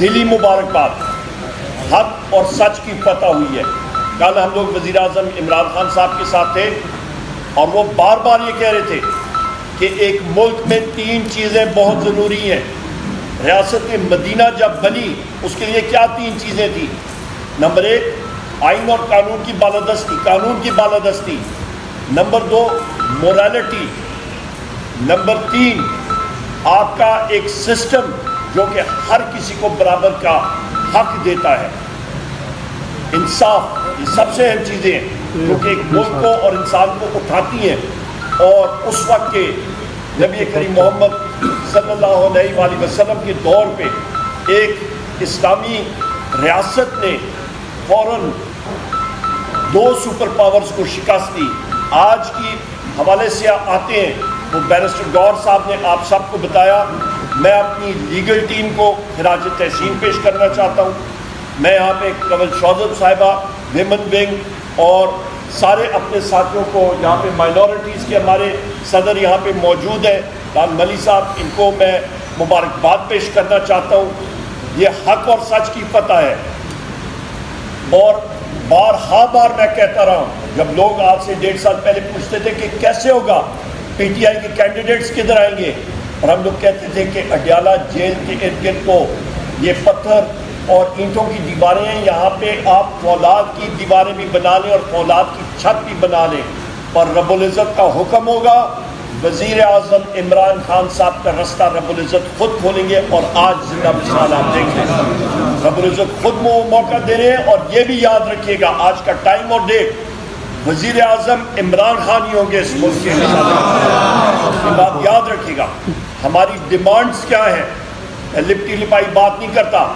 دلی مبارکباد، حق اور سچ کی فتح ہوئی ہے۔ کل ہم لوگ وزیر اعظم عمران خان صاحب کے ساتھ تھے اور وہ بار بار یہ کہہ رہے تھے کہ ایک ملک میں 3 چیزیں بہت ضروری ہیں۔ ریاست مدینہ جب بنی اس کے لیے کیا 3 چیزیں تھیں؟ نمبر 1 آئین اور قانون کی بالادستی، قانون کی بالادستی۔ Number 2 morality. نمبر 3 آپ کا ایک سسٹم جو کہ ہر کسی کو برابر کا حق دیتا ہے، انصاف۔ یہ سب سے اہم چیزیں ہیں جو کہ ایک ملک کو اور انسان کو اٹھاتی ہیں۔ اور اس وقت کے نبی کریم محمد صلی اللہ علیہ وآلہ وسلم کے دور پہ ایک اسلامی ریاست نے فوراً 2 سپر پاورز کو شکست دی۔ آج کی حوالے سے آتے ہیں، وہ بیرسٹر گور صاحب نے آپ سب کو بتایا۔ میں اپنی لیگل ٹیم کو خراج تحسین پیش کرنا چاہتا ہوں۔ میں یہاں پہ کنول شوذب صاحبہ، ویمن ونگ اور سارے اپنے ساتھیوں کو، یہاں پہ مائنورٹیز کے ہمارے صدر یہاں پہ موجود ہیں، لال ملی صاحب، ان کو میں مبارکباد پیش کرنا چاہتا ہوں۔ یہ حق اور سچ کی فتح ہے۔ اور بار میں کہتا رہا ہوں، جب لوگ آج سے 1.5 سال پہلے پوچھتے تھے کہ کیسے ہوگا، پی ٹی آئی کے کینڈیڈیٹس کدھر آئیں گے، اور ہم لوگ کہتے تھے کہ اڈیالہ جیل کے ارد گرد تو یہ پتھر اور اینٹوں کی دیواریں ہیں، یہاں پہ آپ فولاد کی دیواریں بھی بنا لیں اور فولاد کی چھت بھی بنا لیں، پر رب العزت کا حکم ہوگا، وزیر اعظم عمران خان صاحب کا رستہ رب العزت خود کھولیں گے۔ اور آج زندہ مثال آپ دیکھ لیں، رب العزت خود موقع دے رہے ہیں۔ اور یہ بھی یاد رکھیے گا، آج کا ٹائم اور ڈیٹ وزیر اعظم عمران خان ہی ہوں گے اس ملک کے، یہ بات یاد رکھیے گا۔ ہماری ڈیمانڈز کیا ہیں؟ میں لپٹی لپائی بات نہیں کرتا۔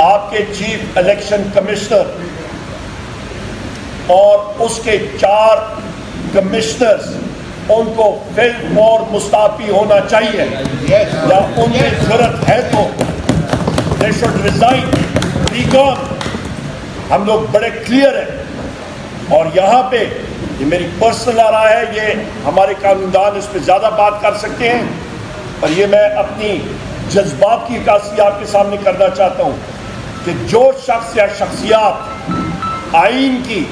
آپ کے چیف الیکشن کمشنر اور اس کے 4 کمشنرز، ان کو فی الفور مستعفی ہونا چاہیے، یا ان کی ضرورت ہے تو they should resign, be gone۔ ہم لوگ بڑے کلیئر ہیں، اور یہاں پہ یہ میری پرسنل آ رہا ہے، یہ ہمارے قانوندان اس پہ زیادہ بات کر سکتے ہیں، اور یہ میں اپنی جذبات کی عکاسی آپ کے سامنے کرنا چاہتا ہوں کہ جو شخص یا شخصیات آئین کی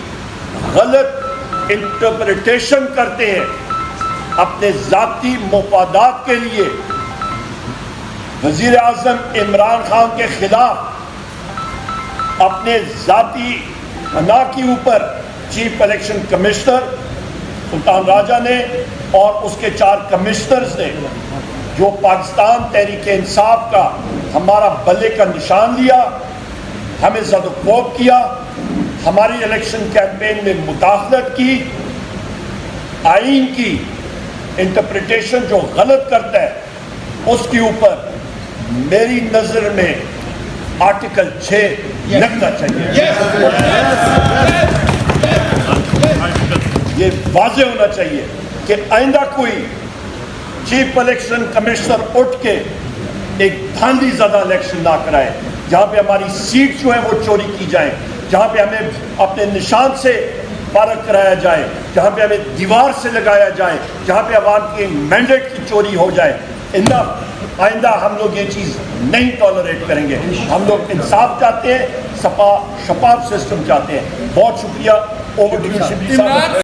غلط انٹرپریٹیشن کرتے ہیں اپنے ذاتی مفادات کے لیے، وزیر اعظم عمران خان کے خلاف اپنے ذاتی انا کے اوپر چیف الیکشن کمشنر سلطان راجہ نے اور اس کے 4 کمشنرز نے جو پاکستان تحریک انصاف کا ہمارا بلے کا نشان لیا، ہمیں زد و کوب کیا، ہماری الیکشن کیمپین میں مداخلت کی، آئین کی انٹرپریٹیشن جو غلط کرتا ہے اس کے اوپر میری نظر میں آرٹیکل 6 لگنا چاہیے۔ یہ واضح ہونا چاہیے کہ آئندہ کوئی چیف الیکشن کمشنر اٹھ کے ایک دھاندلی زدہ الیکشن نہ کرائے، جہاں پہ ہماری سیٹ جو ہے وہ چوری کی جائے، جہاں پہ ہمیں اپنے نشان سے فارغ کرایا جائے، جہاں پہ ہمیں دیوار سے لگایا جائے، جہاں پہ عوام کی مینڈیٹ کی چوری ہو جائے۔ آئندہ ہم لوگ یہ چیز نہیں ٹالریٹ کریں گے۔ ہم لوگ انصاف چاہتے ہیں، شفاف سسٹم چاہتے ہیں۔ بہت شکریہ۔ اوور ٹو یو شبلی صاحب۔